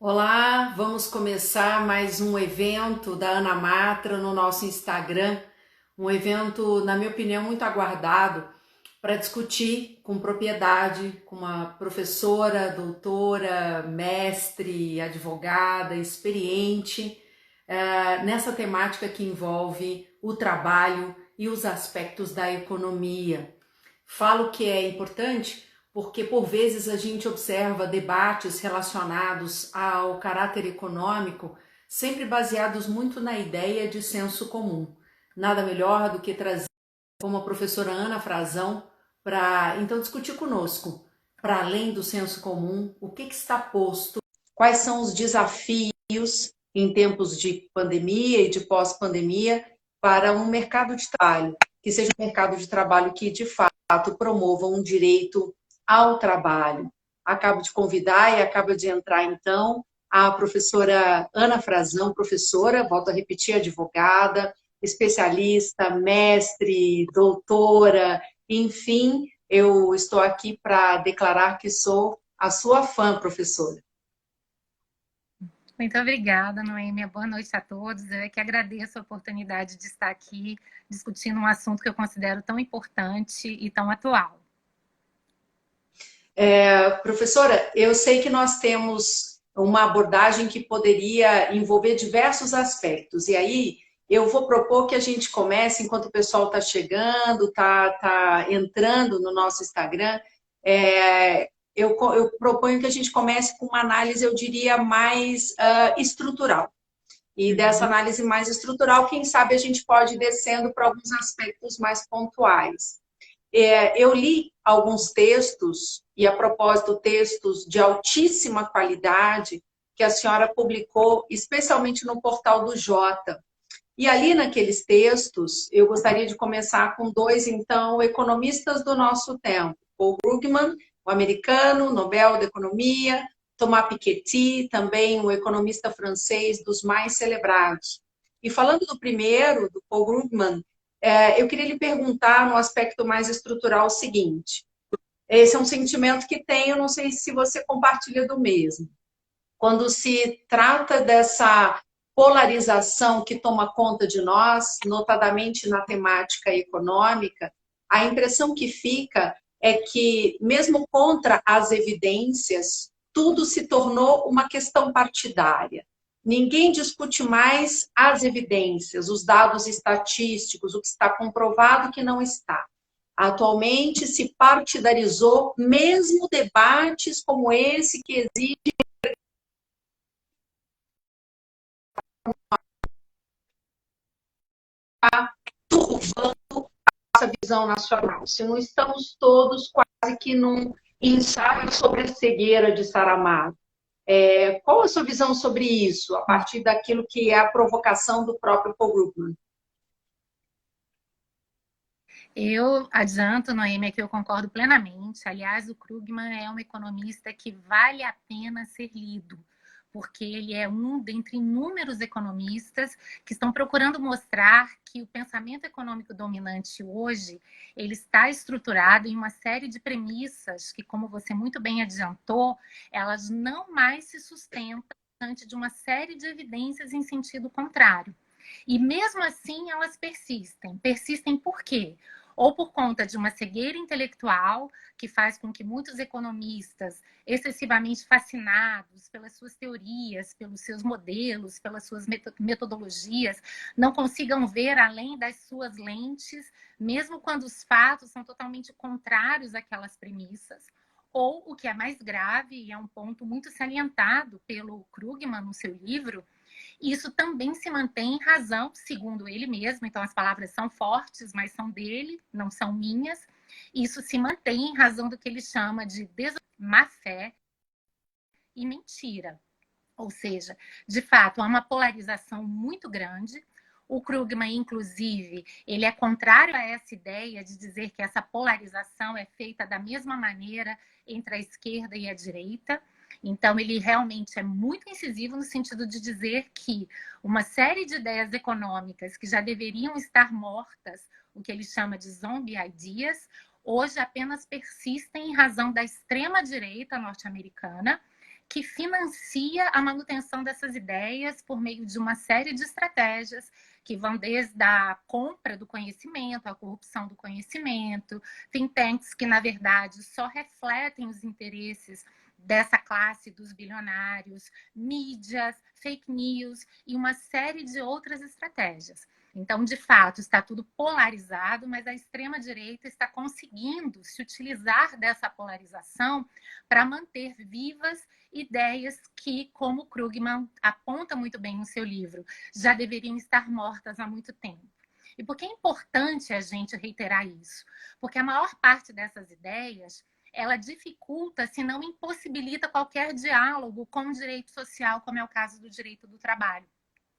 Olá, vamos começar mais um evento da Ana Matra no nosso Instagram. Um evento, na minha opinião, muito aguardado para discutir com propriedade com uma professora, doutora, mestre, advogada, experiente, nessa temática que envolve o trabalho e os aspectos da economia. Falo que é importante porque, por vezes, a gente observa debates relacionados ao caráter econômico sempre baseados muito na ideia de senso comum. Nada melhor do que trazer como a professora Ana Frazão para então discutir conosco, para além do senso comum, o que está posto, quais são os desafios em tempos de pandemia e de pós-pandemia para um mercado de trabalho, que seja um mercado de trabalho que, de fato, promova um direito ao trabalho. Acabo de convidar e acaba de entrar, então, a professora Ana Frazão, professora, volto a repetir, advogada, especialista, mestre, doutora, enfim, eu estou aqui para declarar que sou a sua fã, professora. Muito obrigada, Noêmia. Boa noite a todos. Eu é que agradeço a oportunidade de estar aqui discutindo um assunto que eu considero tão importante e tão atual. Professora, eu sei que nós temos uma abordagem que poderia envolver diversos aspectos, e aí eu vou propor que a gente comece, enquanto o pessoal está chegando, está entrando no nosso Instagram, eu proponho que a gente comece com uma análise, eu diria, mais estrutural. E dessa análise mais estrutural, quem sabe a gente pode ir descendo para alguns aspectos mais pontuais. Eu li alguns textos, e a propósito, textos de altíssima qualidade, que a senhora publicou, especialmente no portal do Jota. E ali naqueles textos, eu gostaria de começar com dois, então, economistas do nosso tempo. Paul Krugman, o americano, Nobel da Economia, Thomas Piketty, também um economista francês dos mais celebrados. E falando do primeiro, do Paul Krugman, eu queria lhe perguntar, no aspecto mais estrutural, o seguinte. Esse é um sentimento que tenho, não sei se você compartilha do mesmo. Quando se trata dessa polarização que toma conta de nós, notadamente na temática econômica, a impressão que fica é que, mesmo contra as evidências, tudo se tornou uma questão partidária. Ninguém discute mais as evidências, os dados estatísticos, o que está comprovado e o que não está. Atualmente se partidarizou mesmo debates como esse que exige essa visão nacional. Se não estamos todos quase que num ensaio sobre a cegueira de Saramago. Qual a sua visão sobre isso, a partir daquilo que é a provocação do próprio Paul Krugman? Eu adianto, Noêmia, que eu concordo plenamente. Aliás, o Krugman é um economista que vale a pena ser lido, porque ele é um dentre inúmeros economistas que estão procurando mostrar que o pensamento econômico dominante hoje ele está estruturado em uma série de premissas que, como você muito bem adiantou, elas não mais se sustentam diante de uma série de evidências em sentido contrário. E mesmo assim elas persistem. Persistem por quê? Ou por conta de uma cegueira intelectual, que faz com que muitos economistas, excessivamente fascinados pelas suas teorias, pelos seus modelos, pelas suas metodologias, não consigam ver além das suas lentes, mesmo quando os fatos são totalmente contrários àquelas premissas. Ou, o que é mais grave, e é um ponto muito salientado pelo Krugman no seu livro, isso também se mantém em razão, segundo ele mesmo, então as palavras são fortes, mas são dele, não são minhas. Isso se mantém em razão do que ele chama de má-fé e mentira. Ou seja, de fato, há uma polarização muito grande. O Krugman, inclusive, ele é contrário a essa ideia de dizer que essa polarização é feita da mesma maneira entre a esquerda e a direita. Então, ele realmente é muito incisivo no sentido de dizer que uma série de ideias econômicas que já deveriam estar mortas, o que ele chama de zombie ideas, hoje apenas persistem em razão da extrema-direita norte-americana, que financia a manutenção dessas ideias por meio de uma série de estratégias que vão desde a compra do conhecimento, a corrupção do conhecimento, think tanks que, na verdade, só refletem os interesses dessa classe dos bilionários, mídias, fake news e uma série de outras estratégias. Então, de fato, está tudo polarizado, mas a extrema-direita está conseguindo se utilizar dessa polarização para manter vivas ideias que, como Krugman aponta muito bem no seu livro, já deveriam estar mortas há muito tempo. E por que é importante a gente reiterar isso? Porque a maior parte dessas ideias, ela dificulta, se não impossibilita qualquer diálogo com o direito social, como é o caso do direito do trabalho.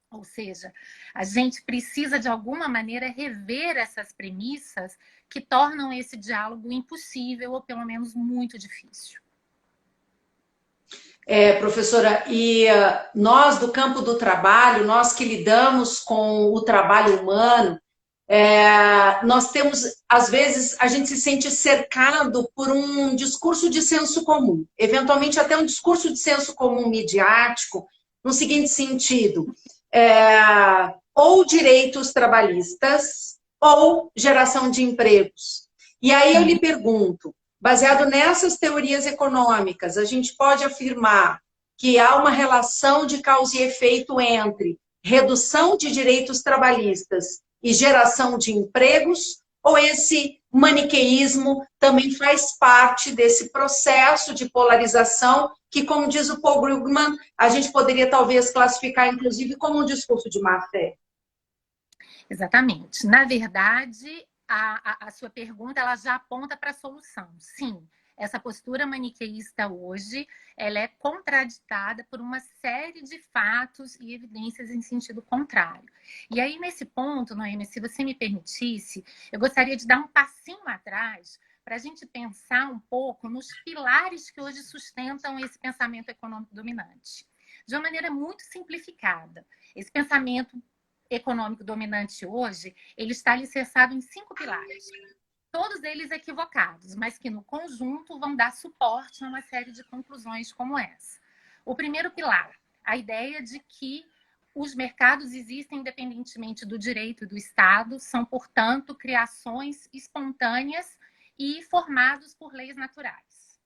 Ou seja, a gente precisa, de alguma maneira, rever essas premissas que tornam esse diálogo impossível ou, pelo menos, muito difícil. Professora, e nós do campo do trabalho, nós que lidamos com o trabalho humano, nós temos, às vezes, a gente se sente cercado por um discurso de senso comum, eventualmente até um discurso de senso comum midiático, no seguinte sentido, ou direitos trabalhistas ou geração de empregos. E aí eu lhe pergunto, baseado nessas teorias econômicas, a gente pode afirmar que há uma relação de causa e efeito entre redução de direitos trabalhistas e geração de empregos, ou esse maniqueísmo também faz parte desse processo de polarização que, como diz o Paul Krugman, a gente poderia talvez classificar, inclusive, como um discurso de má-fé? Exatamente. Na verdade, a sua pergunta ela já aponta para a solução. Sim, essa postura maniqueísta hoje ela é contraditada por uma série de fatos e evidências em sentido contrário. E aí, nesse ponto, Noemi, se você me permitisse, eu gostaria de dar um passinho atrás para a gente pensar um pouco nos pilares que hoje sustentam esse pensamento econômico dominante. De uma maneira muito simplificada, esse pensamento econômico dominante hoje, ele está alicerçado em 5 pilares. Todos eles equivocados, mas que no conjunto vão dar suporte a uma série de conclusões como essa. O primeiro pilar, a ideia de que os mercados existem independentemente do direito do Estado, são, portanto, criações espontâneas e formados por leis naturais.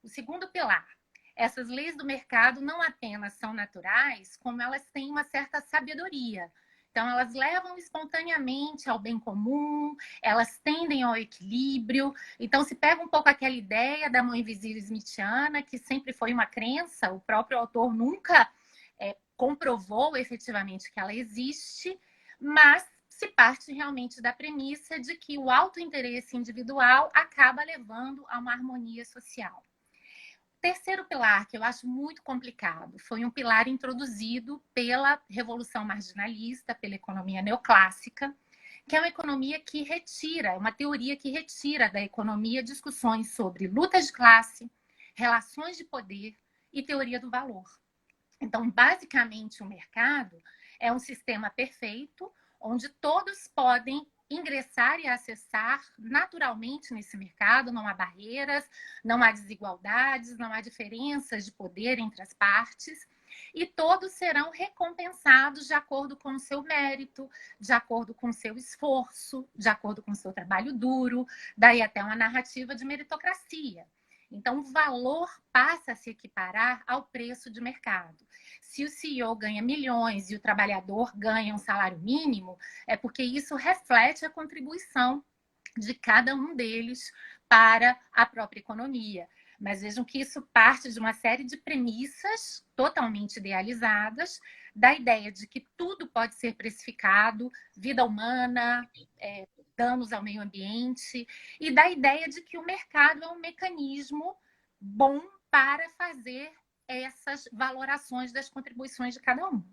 O segundo pilar, essas leis do mercado não apenas são naturais, como elas têm uma certa sabedoria. Então, elas levam espontaneamente ao bem comum, elas tendem ao equilíbrio. Então, se pega um pouco aquela ideia da mão invisível smithiana, que sempre foi uma crença, o próprio autor nunca comprovou efetivamente que ela existe, mas se parte realmente da premissa de que o autointeresse individual acaba levando a uma harmonia social. Terceiro pilar, que eu acho muito complicado, foi um pilar introduzido pela Revolução Marginalista, pela economia neoclássica, que é uma economia que retira, uma teoria que retira da economia discussões sobre lutas de classe, relações de poder e teoria do valor. Então, basicamente, o mercado é um sistema perfeito, onde todos podem ingressar e acessar naturalmente nesse mercado, não há barreiras, não há desigualdades, não há diferenças de poder entre as partes, e todos serão recompensados de acordo com o seu mérito, de acordo com o seu esforço, de acordo com o seu trabalho duro, daí até uma narrativa de meritocracia. Então, o valor passa a se equiparar ao preço de mercado. Se o CEO ganha milhões e o trabalhador ganha um salário mínimo, é porque isso reflete a contribuição de cada um deles para a própria economia. Mas vejam que isso parte de uma série de premissas totalmente idealizadas, da ideia de que tudo pode ser precificado, vida humana, danos ao meio ambiente, e da ideia de que o mercado é um mecanismo bom para fazer essas valorações das contribuições de cada um.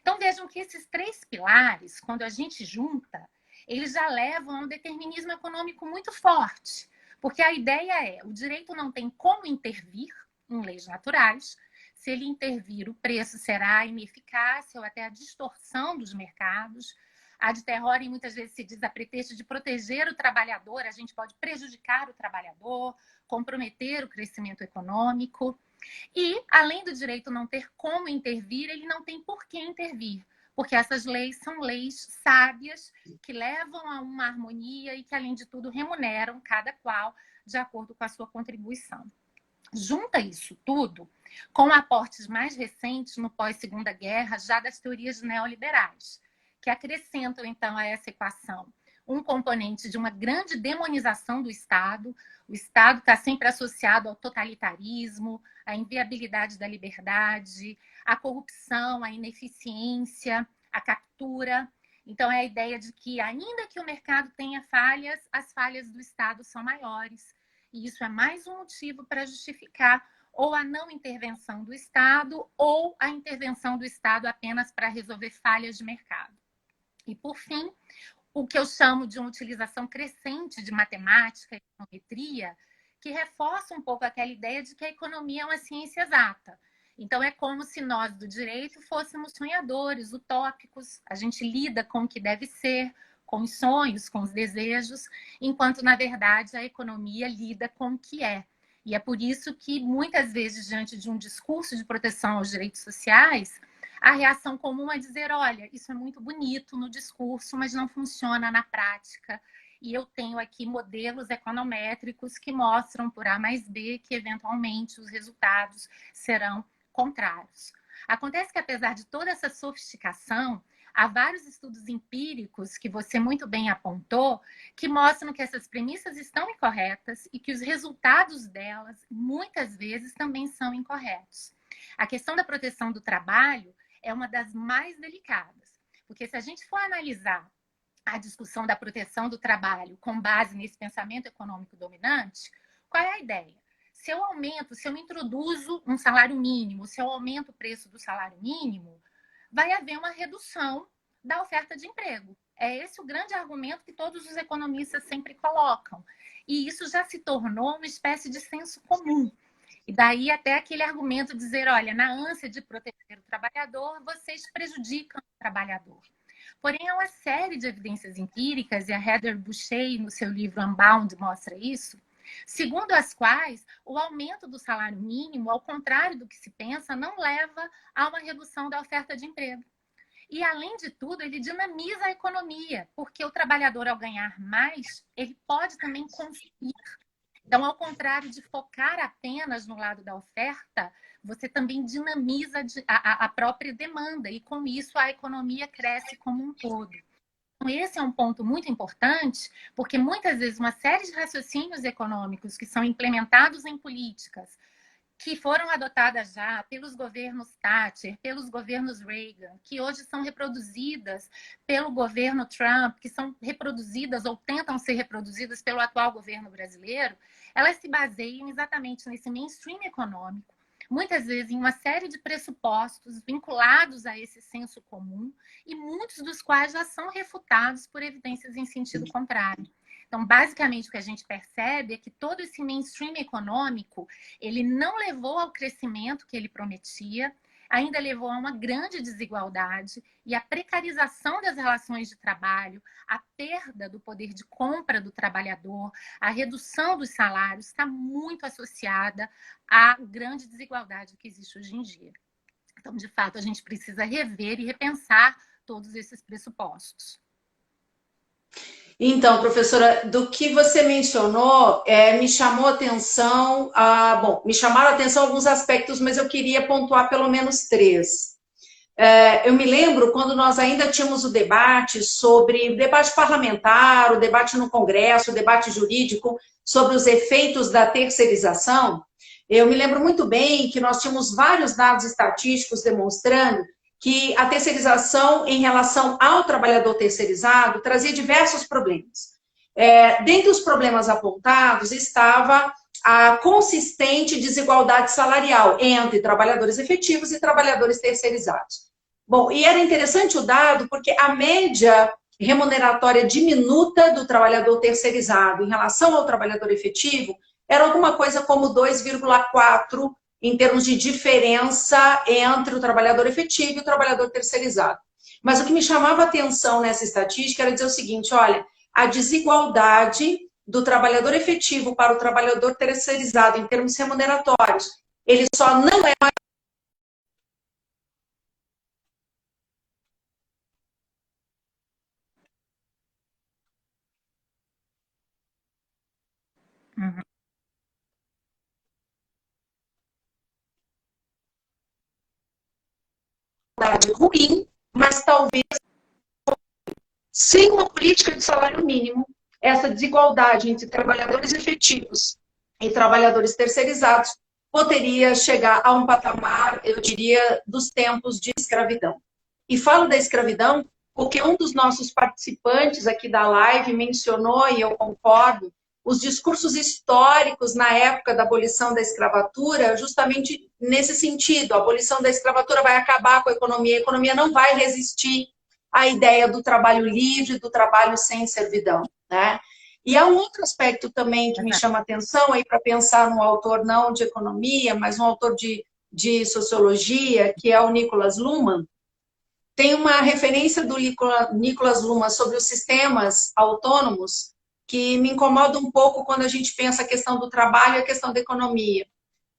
Então, vejam que esses 3 pilares, quando a gente junta, eles já levam a um determinismo econômico muito forte, porque a ideia é, o direito não tem como intervir em leis naturais. Se ele intervir, o preço será a ineficácia ou até a distorção dos mercados. Ad terrorem muitas vezes se diz a pretexto de proteger o trabalhador, a gente pode prejudicar o trabalhador, comprometer o crescimento econômico. E, além do direito não ter como intervir, ele não tem por que intervir, porque essas leis são leis sábias que levam a uma harmonia e que, além de tudo, remuneram cada qual de acordo com a sua contribuição. Junta isso tudo com aportes mais recentes no pós-Segunda Guerra, já das teorias neoliberais, que acrescentam, então, a essa equação um componente de uma grande demonização do Estado. O Estado está sempre associado ao totalitarismo, à inviabilidade da liberdade, à corrupção, à ineficiência, à captura. Então, é a ideia de que, ainda que o mercado tenha falhas, as falhas do Estado são maiores. E isso é mais um motivo para justificar ou a não intervenção do Estado ou a intervenção do Estado apenas para resolver falhas de mercado. E, por fim, o que eu chamo de uma utilização crescente de matemática e econometria, que reforça um pouco aquela ideia de que a economia é uma ciência exata. Então, é como se nós do direito fôssemos sonhadores, utópicos, a gente lida com o que deve ser, com os sonhos, com os desejos, enquanto, na verdade, a economia lida com o que é. E é por isso que, muitas vezes, diante de um discurso de proteção aos direitos sociais, a reação comum é dizer, olha, isso é muito bonito no discurso, mas não funciona na prática. E eu tenho aqui modelos econométricos que mostram por A mais B que, eventualmente, os resultados serão contrários. Acontece que, apesar de toda essa sofisticação, há vários estudos empíricos, que você muito bem apontou, que mostram que essas premissas estão incorretas e que os resultados delas, muitas vezes, também são incorretos. A questão da proteção do trabalho é uma das mais delicadas, porque se a gente for analisar a discussão da proteção do trabalho com base nesse pensamento econômico dominante, qual é a ideia? Se eu introduzo um salário mínimo, se eu aumento o preço do salário mínimo, vai haver uma redução da oferta de emprego. É esse o grande argumento que todos os economistas sempre colocam. E isso já se tornou uma espécie de senso comum. E daí até aquele argumento de dizer, olha, na ânsia de proteger o trabalhador, vocês prejudicam o trabalhador. Porém, há uma série de evidências empíricas, e a Heather Boushey, no seu livro Unbound, mostra isso, segundo as quais o aumento do salário mínimo, ao contrário do que se pensa, não leva a uma redução da oferta de emprego. E, além de tudo, ele dinamiza a economia, porque o trabalhador, ao ganhar mais, ele pode também consumir. Então, ao contrário de focar apenas no lado da oferta, você também dinamiza a própria demanda e, com isso, a economia cresce como um todo. Então, esse é um ponto muito importante, porque muitas vezes uma série de raciocínios econômicos que são implementados em políticas que foram adotadas já pelos governos Thatcher, pelos governos Reagan, que hoje são reproduzidas pelo governo Trump, que são reproduzidas ou tentam ser reproduzidas pelo atual governo brasileiro, elas se baseiam exatamente nesse mainstream econômico, muitas vezes em uma série de pressupostos vinculados a esse senso comum, e muitos dos quais já são refutados por evidências em sentido contrário. Então, basicamente, o que a gente percebe é que todo esse mainstream econômico, ele não levou ao crescimento que ele prometia, ainda levou a uma grande desigualdade e a precarização das relações de trabalho, a perda do poder de compra do trabalhador, a redução dos salários está muito associada à grande desigualdade que existe hoje em dia. Então, de fato, a gente precisa rever e repensar todos esses pressupostos. Então, professora, do que você mencionou, me chamou a atenção, me chamaram a atenção alguns aspectos, mas eu queria pontuar pelo menos 3. Eu me lembro quando nós ainda tínhamos o debate sobre o debate parlamentar, o debate no Congresso, o debate jurídico sobre os efeitos da terceirização. Eu me lembro muito bem que nós tínhamos vários dados estatísticos demonstrando que a terceirização em relação ao trabalhador terceirizado trazia diversos problemas. Dentre os problemas apontados estava a consistente desigualdade salarial entre trabalhadores efetivos e trabalhadores terceirizados. Bom, e era interessante o dado porque a média remuneratória diminuta do trabalhador terceirizado em relação ao trabalhador efetivo era alguma coisa como 2,4 em termos de diferença entre o trabalhador efetivo e o trabalhador terceirizado. Mas o que me chamava a atenção nessa estatística era dizer o seguinte, olha, a desigualdade do trabalhador efetivo para o trabalhador terceirizado em termos remuneratórios ele só não é mais... Uhum. ruim, mas talvez sem uma política de salário mínimo, essa desigualdade entre trabalhadores efetivos e trabalhadores terceirizados poderia chegar a um patamar, eu diria, dos tempos de escravidão. E falo da escravidão porque um dos nossos participantes aqui da live mencionou, e eu concordo, os discursos históricos na época da abolição da escravatura, justamente nesse sentido. A abolição da escravatura vai acabar com a economia não vai resistir à ideia do trabalho livre, do trabalho sem servidão, né? E há um outro aspecto também que me chama a atenção aí para pensar num autor não de economia, mas um autor de sociologia, que é o Niklas Luhmann. Tem uma referência do Niklas Luhmann sobre os sistemas autônomos que me incomoda um pouco quando a gente pensa a questão do trabalho e a questão da economia.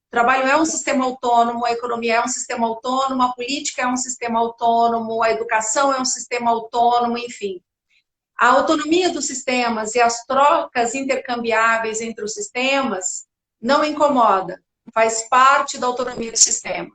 O trabalho é um sistema autônomo, a economia é um sistema autônomo, a política é um sistema autônomo, a educação é um sistema autônomo, enfim. A autonomia dos sistemas e as trocas intercambiáveis entre os sistemas não incomoda, faz parte da autonomia do sistema.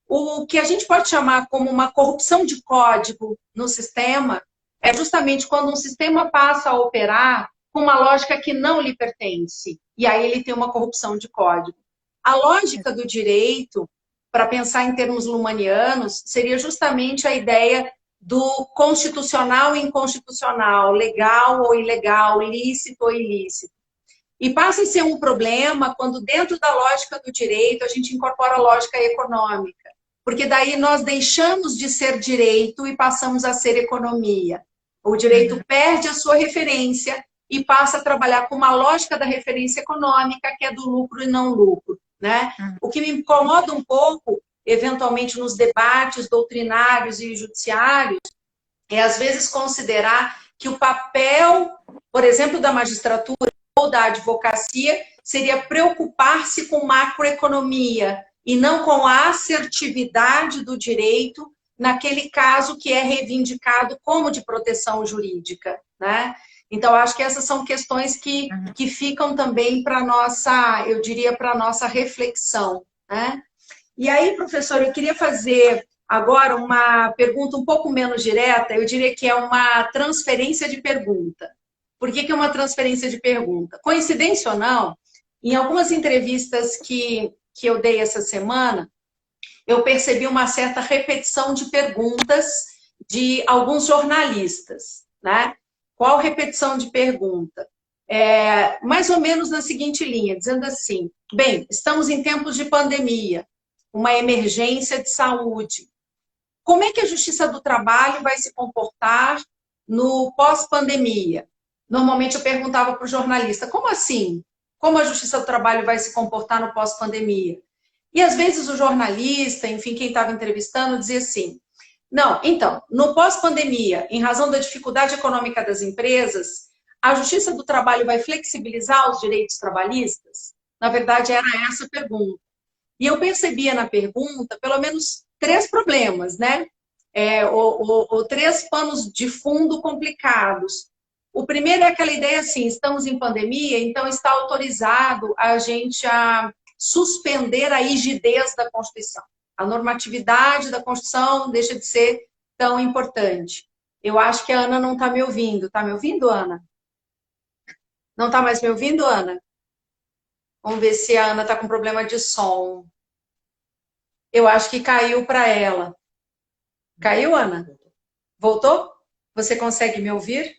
O que a gente pode chamar como uma corrupção de código no sistema é justamente quando um sistema passa a operar com uma lógica que não lhe pertence. E aí ele tem uma corrupção de código. A lógica do direito, para pensar em termos lumanianos, seria justamente a ideia do constitucional e inconstitucional, legal ou ilegal, lícito ou ilícito. E passa a ser um problema quando dentro da lógica do direito a gente incorpora a lógica econômica. Porque daí nós deixamos de ser direito e passamos a ser economia. O direito perde a sua referência e passa a trabalhar com uma lógica da referência econômica, que é do lucro e não lucro, né? O que me incomoda um pouco, eventualmente nos debates doutrinários e judiciários, é às vezes considerar que o papel, por exemplo, da magistratura ou da advocacia seria preocupar-se com macroeconomia e não com a assertividade do direito naquele caso que é reivindicado como de proteção jurídica, né? Então, acho que essas são questões que ficam também para nossa, eu diria, para nossa reflexão, né? E aí, professor, eu queria fazer agora uma pergunta um pouco menos direta, eu diria que é uma transferência de pergunta. Por que é uma transferência de pergunta? Coincidência ou não, em algumas entrevistas que eu dei essa semana, eu percebi uma certa repetição de perguntas de alguns jornalistas, né? Qual repetição de pergunta? Mais ou menos na seguinte linha, dizendo assim, bem, estamos em tempos de pandemia, uma emergência de saúde. Como é que a Justiça do Trabalho vai se comportar no pós-pandemia? Normalmente eu perguntava para o jornalista, como assim? Como a Justiça do Trabalho vai se comportar no pós-pandemia? E às vezes o jornalista, enfim, quem estava entrevistando, dizia assim, não, então, no pós-pandemia, em razão da dificuldade econômica das empresas, a Justiça do Trabalho vai flexibilizar os direitos trabalhistas? Na verdade, era essa a pergunta. E eu percebia na pergunta, pelo menos, 3 problemas, né? Ou 3 panos de fundo complicados. O primeiro é aquela ideia assim, estamos em pandemia, então está autorizado a gente a suspender a rigidez da Constituição. A normatividade da Constituição deixa de ser tão importante. Eu acho que a Ana não está me ouvindo. Está me ouvindo, Ana? Não está mais me ouvindo, Ana? Vamos ver se a Ana está com problema de som. Eu acho que caiu para ela. Caiu, Ana? Voltou? Você consegue me ouvir?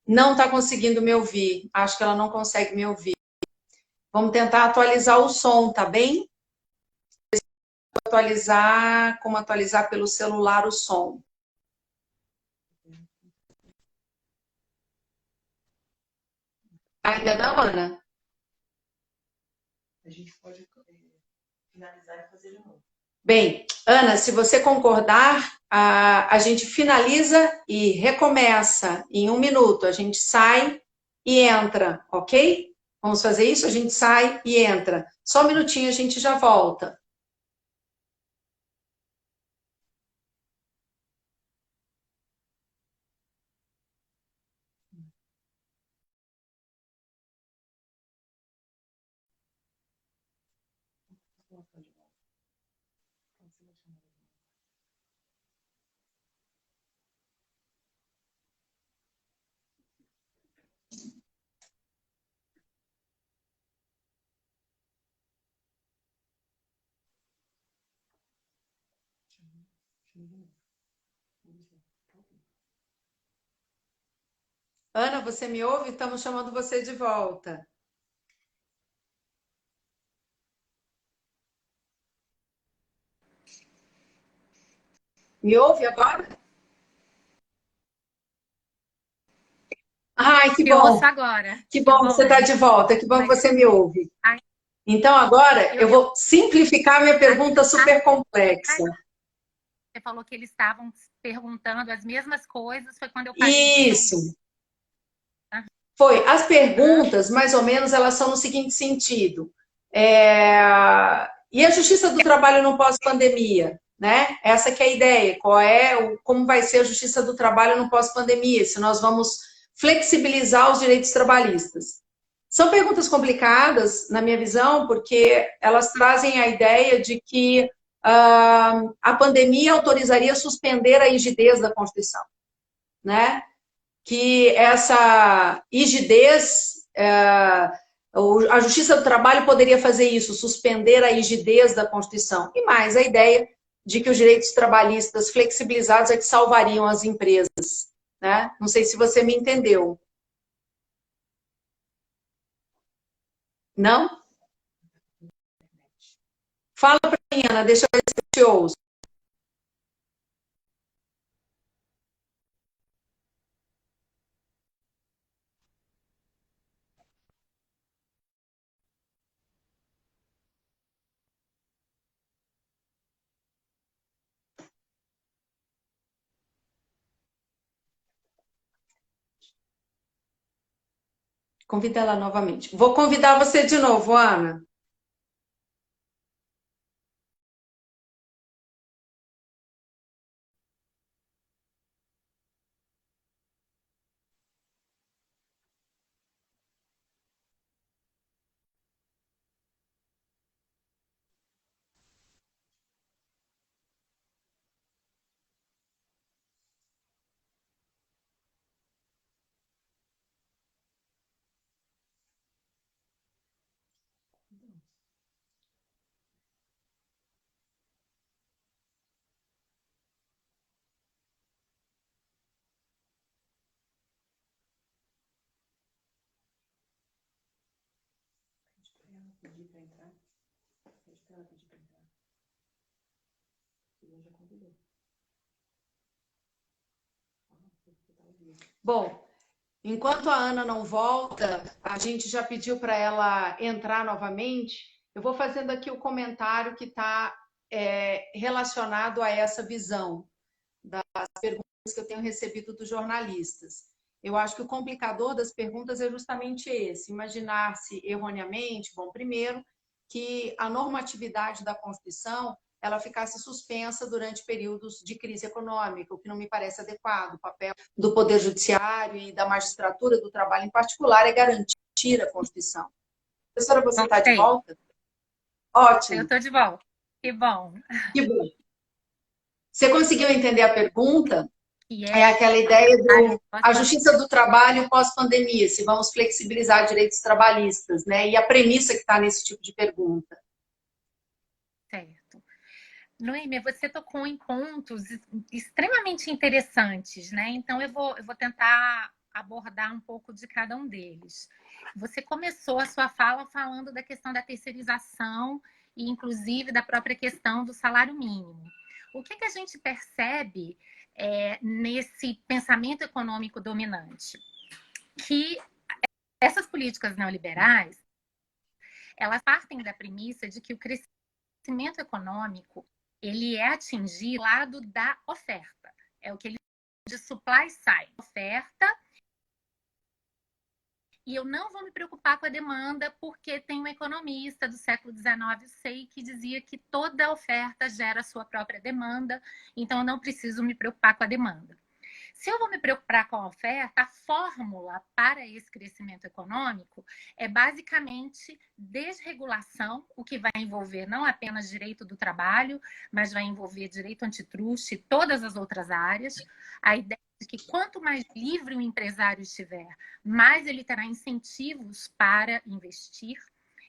Não está conseguindo me ouvir. Acho que ela não consegue me ouvir. Vamos tentar atualizar o som, tá bem? Atualizar, como atualizar pelo celular o som. Ainda não, Ana? A gente pode finalizar e fazer de novo. Bem, Ana, se você concordar, a gente finaliza e recomeça em 1 minuto. A gente sai e entra, ok? Vamos fazer isso? A gente sai e entra. Só um minutinho, a gente já volta. Ana, você me ouve? Estamos chamando você de volta. Me ouve agora? Ai, que Te ouço bom. agora. Que Que bom que você está bom. de volta. Que bom que Mas você me ouve. ai, Então, agora eu eu vou simplificar minha pergunta super complexa. você falou que eles estavam perguntando as mesmas coisas, foi quando eu parei de te Isso. ouvir. Foi. As Aham. perguntas, mais ou menos, elas são no seguinte sentido. E a justiça do trabalho no pós-pandemia, né? Essa que é a ideia. Como vai ser a justiça do trabalho no pós-pandemia? Se nós vamos flexibilizar os direitos trabalhistas. São perguntas complicadas, na minha visão, porque elas trazem a ideia de que a pandemia autorizaria suspender a rigidez da Constituição, né? Que essa rigidez, a Justiça do Trabalho poderia fazer isso, suspender a rigidez da Constituição. E mais a ideia de que os direitos trabalhistas flexibilizados é que salvariam as empresas, né? Não sei se você me entendeu. Não? Fala para mim, Ana, deixa eu ver se eu te ouço. Convida ela novamente. Vou convidar você de novo, Ana. Bom, enquanto a Ana não volta, a gente já pediu para ela entrar novamente. Eu vou fazendo aqui o comentário que está relacionado a essa visão das perguntas que eu tenho recebido dos jornalistas. Eu acho que o complicador das perguntas é justamente esse: imaginar-se erroneamente, bom, primeiro, que a normatividade da Constituição ela ficasse suspensa durante períodos de crise econômica, o que não me parece adequado. O papel do Poder Judiciário e da magistratura do trabalho em particular é garantir a Constituição. Professora, você está de Voltei. volta? Eu Ótimo, estou de volta. Que bom. que bom. Você conseguiu entender a pergunta? E É aquela ideia a a resposta justiça do trabalho pós-pandemia, se vamos flexibilizar direitos trabalhistas, né? E a premissa que está nesse tipo de pergunta. certo. Noêmia, você tocou em pontos extremamente interessantes, né? Então eu vou tentar abordar um pouco de cada um deles. Você começou a sua fala falando da questão da terceirização e, inclusive, da própria questão do salário mínimo. O que a gente percebe nesse pensamento econômico dominante? Que essas políticas neoliberais, elas partem da premissa de que o crescimento econômico ele é atingir o lado da oferta. É o que ele chama de supply side. Oferta E eu não vou me preocupar com a demanda, porque tem um economista do século XIX, Say, que dizia que toda oferta gera a sua própria demanda, então eu não preciso me preocupar com a demanda. Se eu vou me preocupar com a oferta, a fórmula para esse crescimento econômico é basicamente desregulação, o que vai envolver não apenas direito do trabalho, mas vai envolver direito antitruste e todas as outras áreas. A ideia de que quanto mais livre o empresário estiver, mais ele terá incentivos para investir,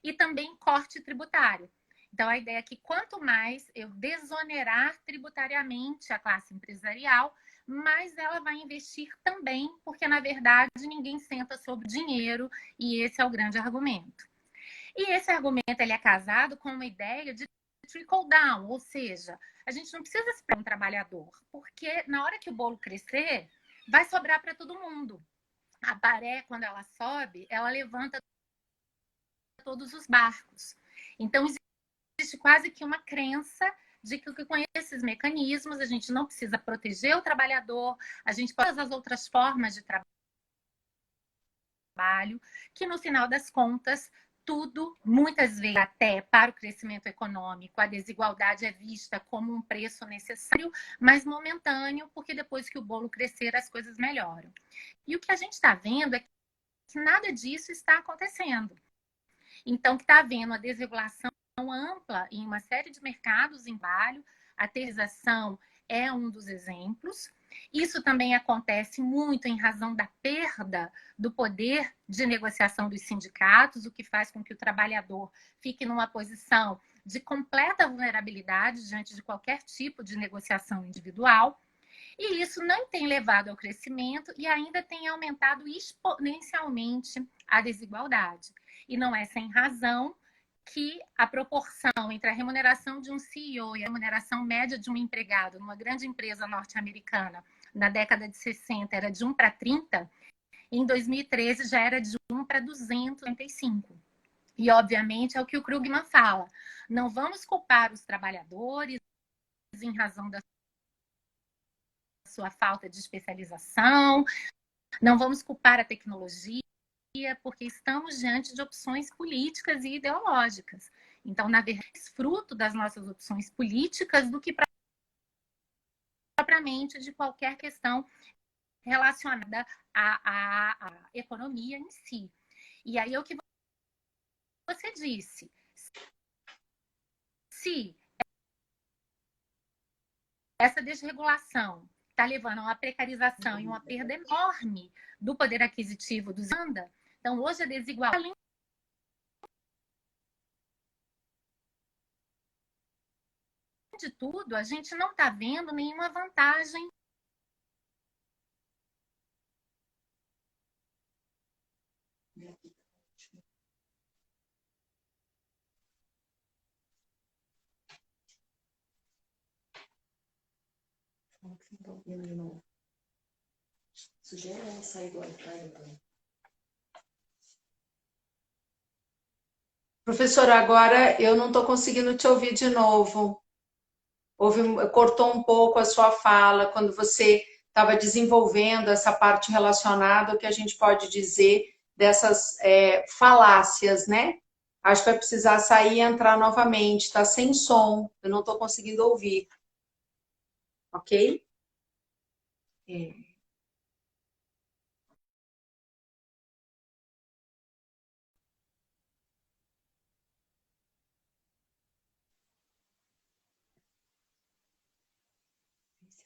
e também corte tributário. Então, a ideia é que quanto mais eu desonerar tributariamente a classe empresarial, mas ela vai investir também, porque, na verdade, ninguém senta sobre dinheiro, e esse é o grande argumento. E esse argumento ele é casado com uma ideia de trickle down, ou seja, a gente não precisa esperar um trabalhador, porque na hora que o bolo crescer, vai sobrar para todo mundo. A maré, quando ela sobe, ela levanta todos os barcos. Então, existe quase que uma crença de que com esses mecanismos a gente não precisa proteger o trabalhador, a gente pode todas as outras formas de trabalho, que no final das contas, tudo, muitas vezes até para o crescimento econômico, a desigualdade é vista como um preço necessário, mas momentâneo, porque depois que o bolo crescer, as coisas melhoram. E o que a gente está vendo é que nada disso está acontecendo. Então, que está havendo a desregulação ampla em uma série de mercados em trabalho, a terceirização é um dos exemplos. Isso também acontece muito em razão da perda do poder de negociação dos sindicatos, o que faz com que o trabalhador fique numa posição de completa vulnerabilidade diante de qualquer tipo de negociação individual. E isso não tem levado ao crescimento e ainda tem aumentado exponencialmente a desigualdade. E não é sem razão que a proporção entre a remuneração de um CEO e a remuneração média de um empregado numa grande empresa norte-americana na década de 60 era de 1 para 30, em 2013 já era de 1 para 235. E, obviamente, é o que o Krugman fala. Não vamos culpar os trabalhadores em razão da sua falta de especialização, não vamos culpar a tecnologia, porque estamos diante de opções políticas e ideológicas. Então, na verdade, é fruto das nossas opções políticas do que propriamente de qualquer questão relacionada à economia em si. E aí é o que você disse. Se essa desregulação está levando a uma precarização e uma perda enorme do poder aquisitivo dos anda, então hoje a desigualdade, além de tudo, a gente não está vendo nenhuma vantagem Sugere ela sair do Wi-Fi, então. Professora, agora eu não estou conseguindo te ouvir de novo. Cortou um pouco a sua fala quando você estava desenvolvendo essa parte relacionada ao que a gente pode dizer dessas falácias, né? Acho que vai precisar sair e entrar novamente. Está sem som, eu não estou conseguindo ouvir. Ok? Se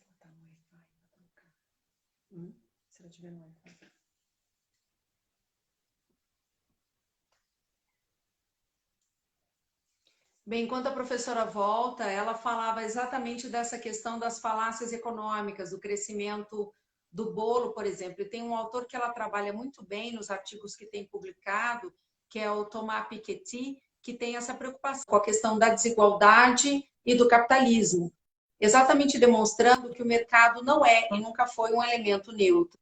ela tá no Wi-Fi, vai colocar. Se ela tiver no Wi-Fi. Bem, enquanto a professora volta, ela falava exatamente dessa questão das falácias econômicas, do crescimento do bolo, por exemplo. E tem um autor que ela trabalha muito bem nos artigos que tem publicado, que é o Thomas Piketty, que tem essa preocupação com a questão da desigualdade e do capitalismo, exatamente demonstrando que o mercado não é e nunca foi um elemento neutro.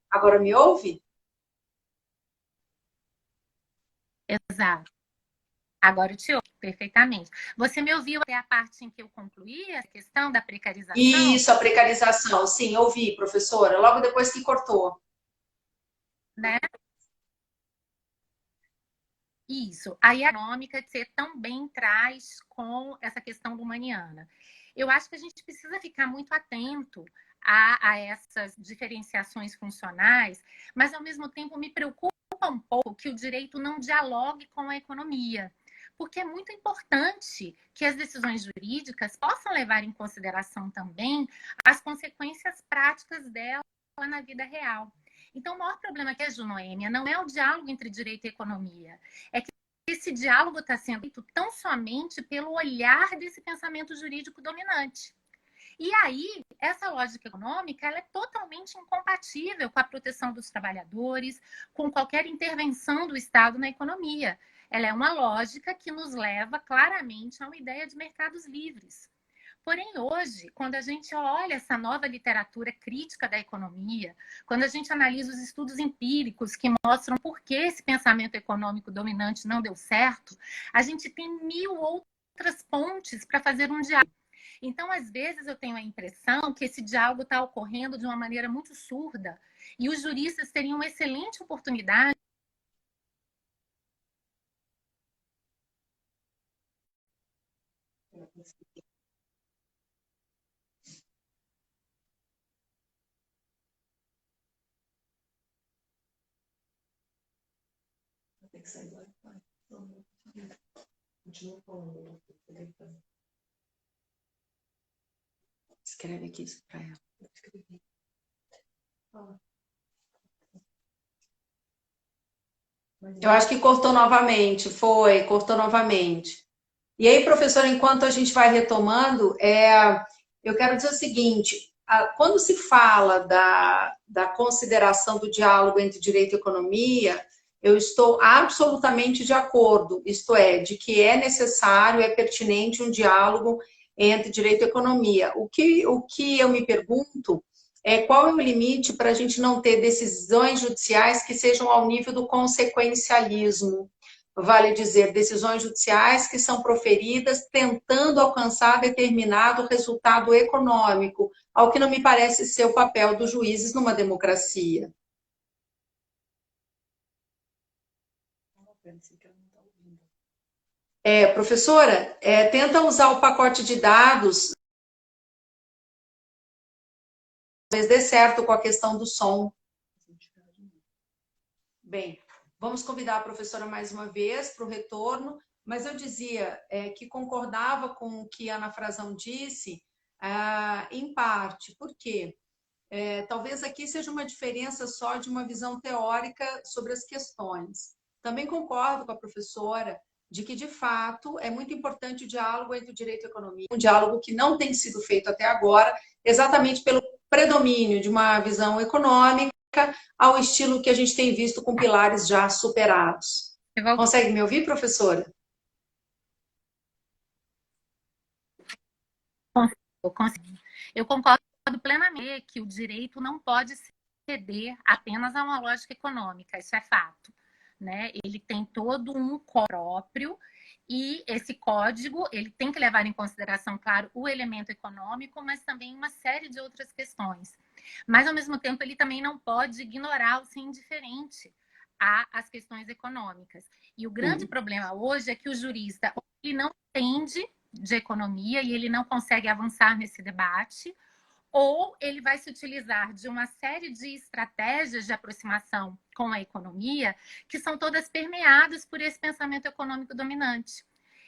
Agora me ouve? Exato. Agora eu te ouço perfeitamente. Você me ouviu até a parte em que eu concluí a questão da precarização? Isso, a precarização. Sim, ouvi, professora, logo depois que cortou. Né? Isso. A econômica você também traz com essa questão lumaniana. Eu acho que a gente precisa ficar muito atento a essas diferenciações funcionais, mas, ao mesmo tempo, me preocupa um pouco que o direito não dialogue com a economia, porque é muito importante que as decisões jurídicas possam levar em consideração também as consequências práticas dela na vida real. Então, o maior problema que é, Noêmia, não é o diálogo entre direito e economia, é que esse diálogo está sendo feito tão somente pelo olhar desse pensamento jurídico dominante. E aí, essa lógica econômica ela é totalmente incompatível com a proteção dos trabalhadores, com qualquer intervenção do Estado na economia. Ela é uma lógica que nos leva claramente a uma ideia de mercados livres. Porém, hoje, quando a gente olha essa nova literatura crítica da economia, quando a gente analisa os estudos empíricos que mostram por que esse pensamento econômico dominante não deu certo, a gente tem 1000 outras pontes para fazer um diálogo. Então, às vezes, eu tenho a impressão que esse diálogo está ocorrendo de uma maneira muito surda e os juristas teriam uma excelente oportunidade. Tem que sair do Wi-Fi. Continua falando. Escreve aqui isso para ela. Escrevi. Eu acho que cortou novamente, cortou novamente. E aí, professora, enquanto a gente vai retomando, eu quero dizer o seguinte, quando se fala da consideração do diálogo entre direito e economia, eu estou absolutamente de acordo, isto é, de que é necessário, é pertinente um diálogo entre direito e economia. O que eu me pergunto qual é o limite para a gente não ter decisões judiciais que sejam ao nível do consequencialismo. Vale dizer, decisões judiciais que são proferidas tentando alcançar determinado resultado econômico, ao que não me parece ser o papel dos juízes numa democracia. Professora, tenta usar o pacote de dados, talvez dê certo com a questão do som. Bem, vamos convidar a professora mais uma vez para o retorno, mas eu dizia que concordava com o que a Ana Frazão disse, em parte. Por quê? Talvez aqui seja uma diferença só de uma visão teórica sobre as questões. Também concordo com a professora de que, de fato, é muito importante o diálogo entre o direito e a economia, um diálogo que não tem sido feito até agora, exatamente pelo predomínio de uma visão econômica ao estilo que a gente tem visto com pilares já superados. Consegue me ouvir, professora? Eu concordo plenamente que o direito não pode ceder apenas a uma lógica econômica, isso é fato, né? Ele tem todo um próprio e esse código ele tem que levar em consideração, claro, o elemento econômico, mas também uma série de outras questões. Mas, ao mesmo tempo, ele também não pode ignorar ou ser indiferente às questões econômicas. E o grande problema hoje é que o jurista ele não entende de economia e ele não consegue avançar nesse debate, ou ele vai se utilizar de uma série de estratégias de aproximação com a economia que são todas permeadas por esse pensamento econômico dominante.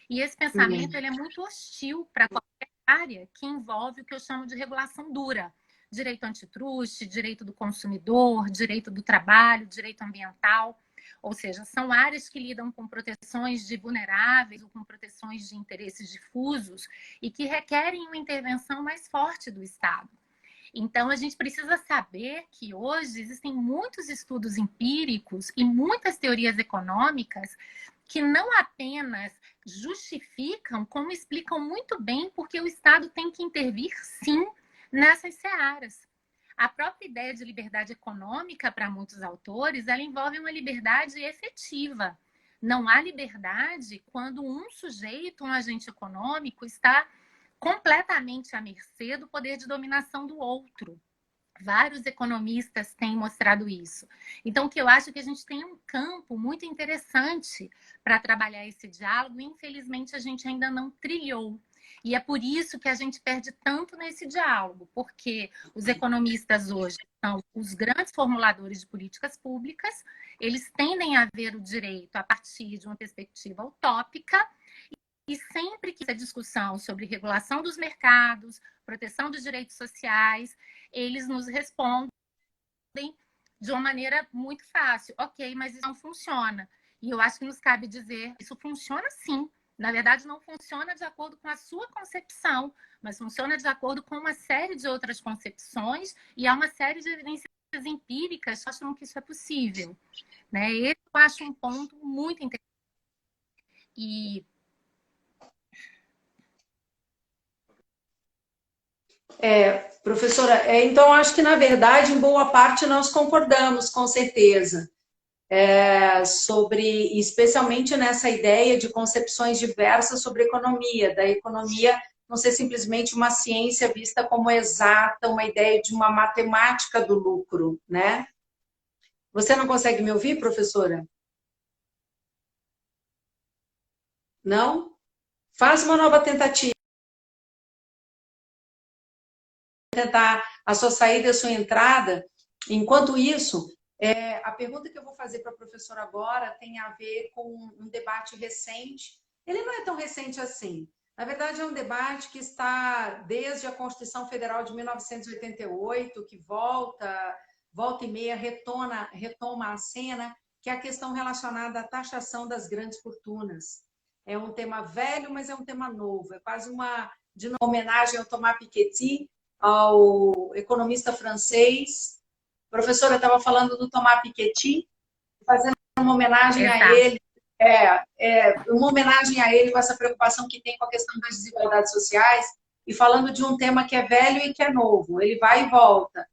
E esse pensamento ele é muito hostil para qualquer área que envolve o que eu chamo de regulação dura. Direito antitruste, direito do consumidor, direito do trabalho, direito ambiental. Ou seja, são áreas que lidam com proteções de vulneráveis ou com proteções de interesses difusos e que requerem uma intervenção mais forte do Estado. Então, a gente precisa saber que hoje existem muitos estudos empíricos e muitas teorias econômicas que não apenas justificam, como explicam muito bem porque o Estado tem que intervir, sim, nessas searas. A própria ideia de liberdade econômica, para muitos autores, ela envolve uma liberdade efetiva. Não há liberdade quando um sujeito, um agente econômico, está completamente à mercê do poder de dominação do outro. Vários economistas têm mostrado isso. Então, que eu acho que a gente tem um campo muito interessante para trabalhar esse diálogo, e infelizmente a gente ainda não trilhou. E é por isso que a gente perde tanto nesse diálogo, porque os economistas hoje são os grandes formuladores de políticas públicas, eles tendem a ver o direito a partir de uma perspectiva utópica, e sempre que a discussão sobre regulação dos mercados, proteção dos direitos sociais, eles nos respondem de uma maneira muito fácil. Ok, mas isso não funciona. E eu acho que nos cabe dizer, isso funciona sim. Na verdade, não funciona de acordo com a sua concepção, mas funciona de acordo com uma série de outras concepções, e há uma série de evidências empíricas que mostram que isso é possível. Né? Esse eu acho um ponto muito interessante. E Professora, então acho que, na verdade, em boa parte nós concordamos, com certeza, sobre, especialmente nessa ideia de concepções diversas sobre economia, da economia não ser simplesmente uma ciência vista como exata, uma ideia de uma matemática do lucro, né? Você não consegue me ouvir, professora? Não? Faz uma nova tentativa. Tentar a sua saída e a sua entrada. Enquanto isso, a pergunta que eu vou fazer para a professora agora tem a ver com um debate recente. Ele não é tão recente assim. Na verdade, é um debate que está desde a Constituição Federal de 1988, que volta e meia, retoma a cena, que é a questão relacionada à taxação das grandes fortunas. É um tema velho, mas é um tema novo. É quase uma homenagem ao Thomas Piketty, ao economista francês. A professora estava falando do Thomas Piketty, fazendo uma homenagem a ele, uma homenagem a ele com essa preocupação que tem com a questão das desigualdades sociais, e falando de um tema que é velho e que é novo, ele vai e volta.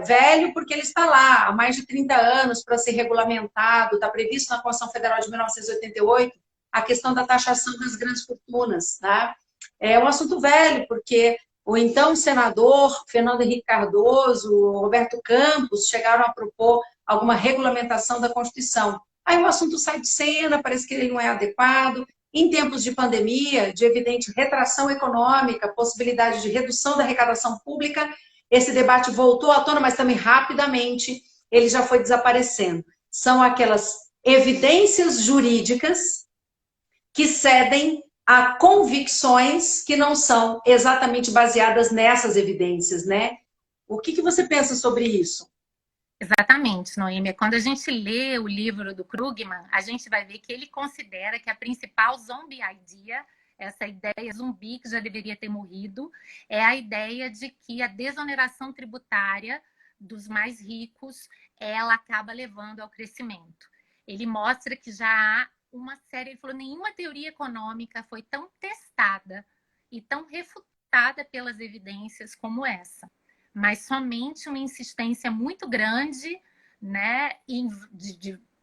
Velho porque ele está lá há mais de 30 anos para ser regulamentado, está previsto na Constituição Federal de 1988 a questão da taxação das grandes fortunas. Tá? É um assunto velho, porque o então senador Fernando Henrique Cardoso, Roberto Campos, chegaram a propor alguma regulamentação da Constituição. Aí o assunto sai de cena, parece que ele não é adequado. Em tempos de pandemia, de evidente retração econômica, possibilidade de redução da arrecadação pública, esse debate voltou à tona, mas também rapidamente ele já foi desaparecendo. São aquelas evidências jurídicas que cedem a convicções que não são exatamente baseadas nessas evidências, né? O que você pensa sobre isso? Exatamente, Noêmia. Quando a gente lê o livro do Krugman, a gente vai ver que ele considera que a principal zombie idea, essa ideia zumbi que já deveria ter morrido, é a ideia de que a desoneração tributária dos mais ricos, ela acaba levando ao crescimento. Ele mostra que já há uma série, ele falou, nenhuma teoria econômica foi tão testada e tão refutada pelas evidências como essa. Mas somente uma insistência muito grande, né,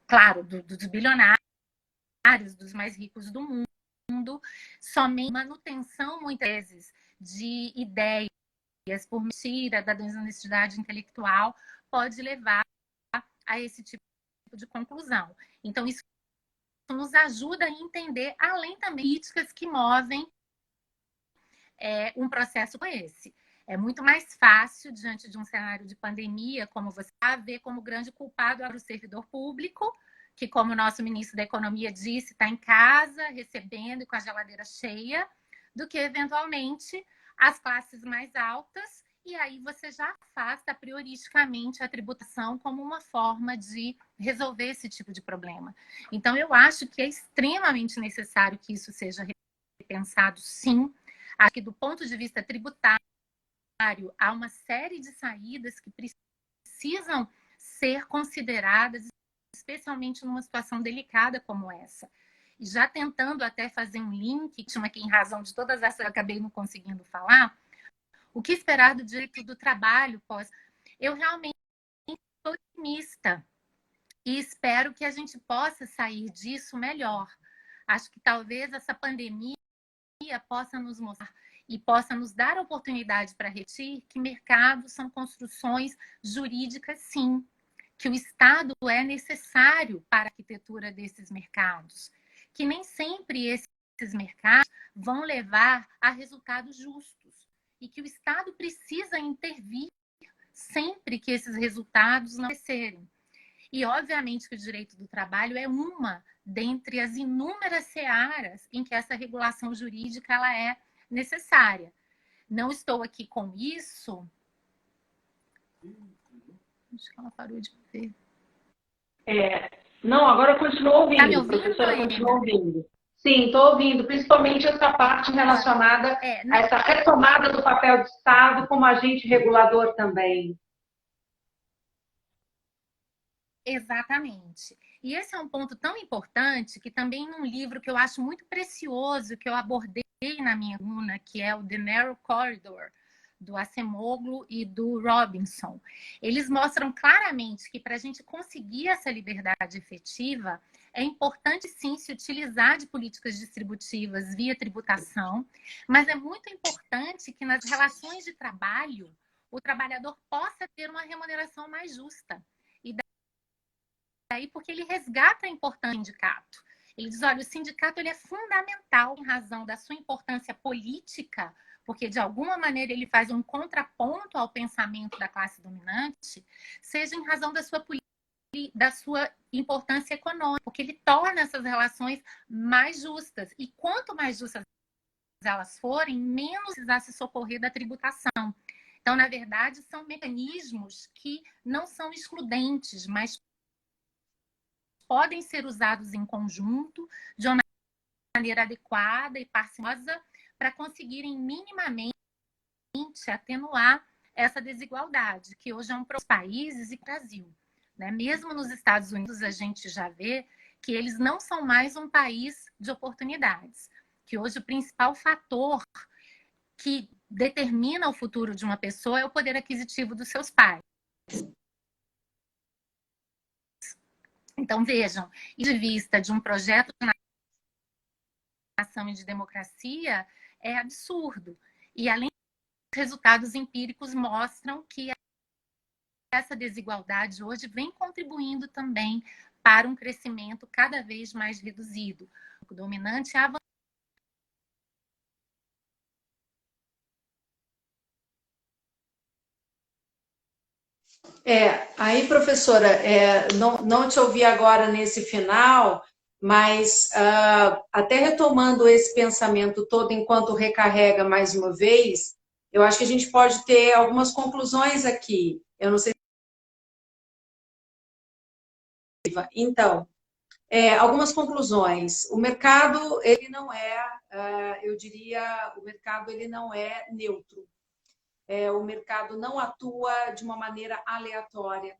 claro, dos bilionários, dos mais ricos do mundo, somente manutenção, muitas vezes, de ideias por mentira, da desonestidade intelectual, pode levar a esse tipo de conclusão. Então, isso nos ajuda a entender, além também, políticas que movem um processo como esse. É muito mais fácil, diante de um cenário de pandemia, como você ver como grande culpado o servidor público, que, como o nosso ministro da Economia disse, está em casa, recebendo e com a geladeira cheia, do que, eventualmente, as classes mais altas, e aí você já afasta prioristicamente a tributação como uma forma de resolver esse tipo de problema. Então, eu acho que é extremamente necessário que isso seja repensado, sim. Acho que, do ponto de vista tributário, há uma série de saídas que precisam ser consideradas, especialmente numa situação delicada como essa. E já tentando até fazer um link, que em razão de todas essas eu acabei não conseguindo falar, o que esperar do direito do trabalho pós? Eu realmente sou otimista e espero que a gente possa sair disso melhor. Acho que talvez essa pandemia possa nos mostrar e possa nos dar a oportunidade para refletir que mercados são construções jurídicas, sim, que o Estado é necessário para a arquitetura desses mercados, que nem sempre esses mercados vão levar a resultados justos e que o Estado precisa intervir sempre que esses resultados não acontecerem. E, obviamente, que o direito do trabalho é uma dentre as inúmeras searas em que essa regulação jurídica ela é necessária. Não estou aqui com isso. Acho que ela parou de ver. Não, agora eu continuo ouvindo. Tá me ouvindo, Professora, continua ouvindo. Sim, estou ouvindo, principalmente essa parte relacionada a essa retomada do papel do Estado como agente regulador também. Exatamente. E esse é um ponto tão importante que também num livro que eu acho muito precioso, que eu abordei na minha coluna, que é o The Narrow Corridor, do Acemoglu e do Robinson. Eles mostram claramente que para a gente conseguir essa liberdade efetiva, é importante sim se utilizar de políticas distributivas via tributação, mas é muito importante que nas relações de trabalho, o trabalhador possa ter uma remuneração mais justa. Aí porque ele resgata a importância do sindicato. Ele diz, olha, o sindicato ele é fundamental em razão da sua importância política, porque de alguma maneira ele faz um contraponto ao pensamento da classe dominante, seja em razão da sua importância econômica, porque ele torna essas relações mais justas. E quanto mais justas elas forem, menos precisar se socorrer da tributação. Então, na verdade, são mecanismos que não são excludentes, mas podem ser usados em conjunto, de uma maneira adequada e parcimosa, para conseguirem minimamente atenuar essa desigualdade, que hoje é um problema para os países e Brasil. Né? Mesmo nos Estados Unidos, a gente já vê que eles não são mais um país de oportunidades, que hoje o principal fator que determina o futuro de uma pessoa é o poder aquisitivo dos seus pais. Então, vejam, de vista de um projeto de nação e de democracia, é absurdo. E, além dos resultados empíricos mostram que essa desigualdade hoje vem contribuindo também para um crescimento cada vez mais reduzido. O dominante é Aí, professora, não te ouvi agora nesse final, mas até retomando esse pensamento todo enquanto recarrega mais uma vez, eu acho que a gente pode ter algumas conclusões aqui. Eu não sei. Então, algumas conclusões. O mercado, ele não eu diria, o mercado ele não é neutro. O mercado não atua de uma maneira aleatória.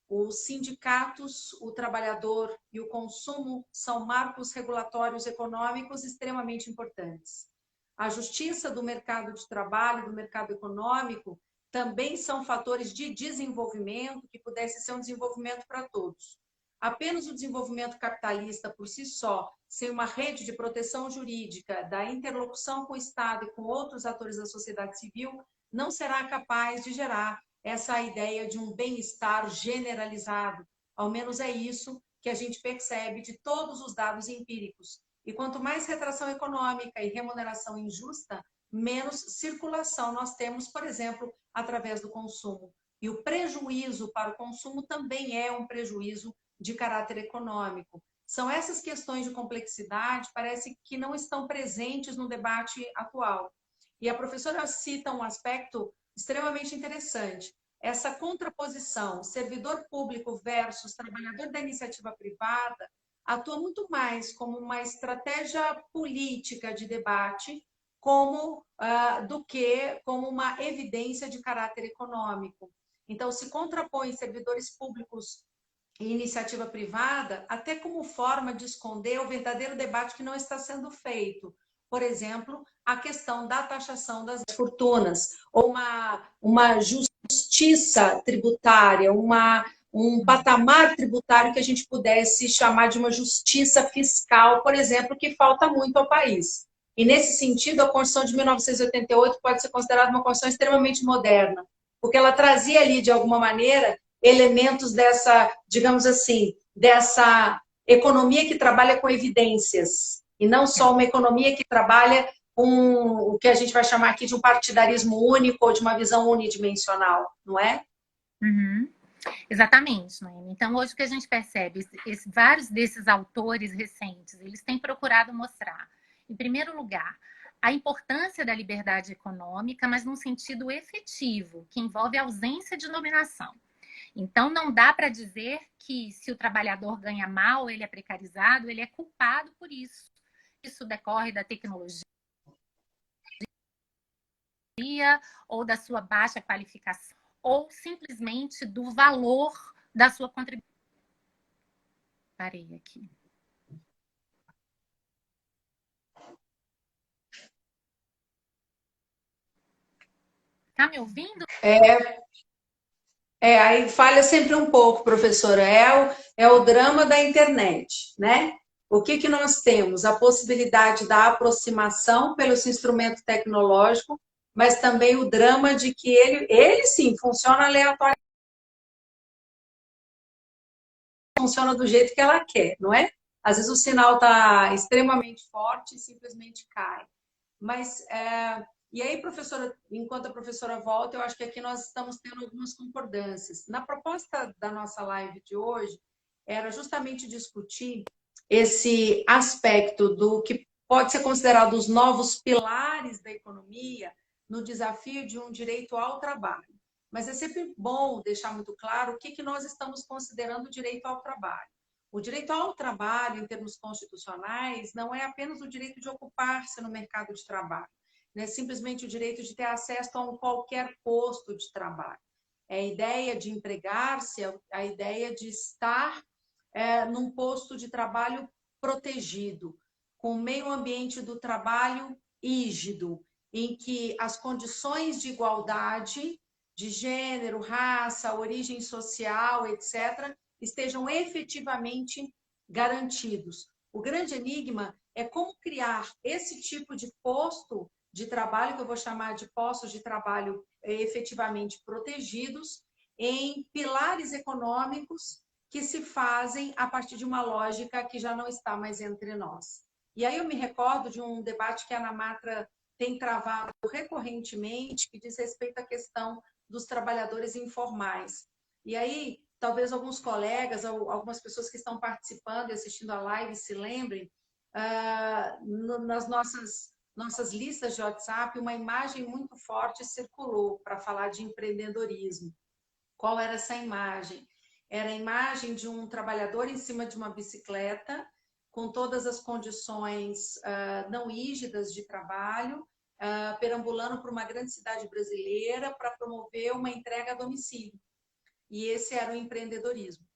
Os sindicatos, o trabalhador e o consumo são marcos regulatórios econômicos extremamente importantes. A justiça do mercado de trabalho, do mercado econômico, também são fatores de desenvolvimento que pudesse ser um desenvolvimento para todos. Apenas o desenvolvimento capitalista por si só, sem uma rede de proteção jurídica, da interlocução com o Estado e com outros atores da sociedade civil, não será capaz de gerar essa ideia de um bem-estar generalizado. Ao menos é isso que a gente percebe de todos os dados empíricos. E quanto mais retração econômica e remuneração injusta, menos circulação nós temos, por exemplo, através do consumo. E o prejuízo para o consumo também é um prejuízo de caráter econômico. São essas questões de complexidade, parece que não estão presentes no debate atual. E a professora cita um aspecto extremamente interessante. Essa contraposição servidor público versus trabalhador da iniciativa privada atua muito mais como uma estratégia política de debate do que como uma evidência de caráter econômico. Então, se contrapõe servidores públicos e iniciativa privada até como forma de esconder o verdadeiro debate que não está sendo feito. Por exemplo, a questão da taxação das fortunas, ou uma justiça tributária, um patamar tributário que a gente pudesse chamar de uma justiça fiscal, por exemplo, que falta muito ao país. E, nesse sentido, a Constituição de 1988 pode ser considerada uma Constituição extremamente moderna, porque ela trazia ali, de alguma maneira, elementos dessa, digamos assim, dessa economia que trabalha com evidências, e não só uma economia que trabalha com o que a gente vai chamar aqui de um partidarismo único ou de uma visão unidimensional, não é? Uhum. Exatamente, Noemi. Então, hoje o que a gente percebe, vários desses autores recentes, eles têm procurado mostrar, em primeiro lugar, a importância da liberdade econômica, mas num sentido efetivo, que envolve a ausência de dominação. Então, não dá para dizer que se o trabalhador ganha mal, ele é precarizado, ele é culpado por isso. Isso decorre da tecnologia ou da sua baixa qualificação, ou simplesmente do valor da sua contribuição. Parei aqui. Tá me ouvindo? Aí falha sempre um pouco, professora. É o drama da internet, né? O que que nós temos? A possibilidade da aproximação pelo instrumento tecnológico, mas também o drama de que ele sim, funciona aleatoriamente, funciona do jeito que ela quer, não é? Às vezes o sinal está extremamente forte e simplesmente cai. Mas, e aí, professora, enquanto a professora volta, eu acho que aqui nós estamos tendo algumas concordâncias. Na proposta da nossa live de hoje, era justamente discutir esse aspecto do que pode ser considerado os novos pilares da economia no desafio de um direito ao trabalho. Mas é sempre bom deixar muito claro o que nós estamos considerando direito ao trabalho. O direito ao trabalho, em termos constitucionais, não é apenas o direito de ocupar-se no mercado de trabalho, não é simplesmente o direito de ter acesso a qualquer posto de trabalho. É a ideia de empregar-se, a ideia de estar num posto de trabalho protegido, com o meio ambiente do trabalho rígido, em que as condições de igualdade, de gênero, raça, origem social, etc., estejam efetivamente garantidos. O grande enigma é como criar esse tipo de posto de trabalho, que eu vou chamar de postos de trabalho efetivamente protegidos, em pilares econômicos que se fazem a partir de uma lógica que já não está mais entre nós. E aí eu me recordo de um debate que a Ana Matra tem travado recorrentemente, que diz respeito à questão dos trabalhadores informais. E aí, talvez alguns colegas, ou algumas pessoas que estão participando e assistindo a live se lembrem, nas nossas listas de WhatsApp, uma imagem muito forte circulou para falar de empreendedorismo. Qual era essa imagem? Era a imagem de um trabalhador em cima de uma bicicleta, com todas as condições não rígidas de trabalho, perambulando por uma grande cidade brasileira para promover uma entrega a domicílio. E esse era o empreendedorismo.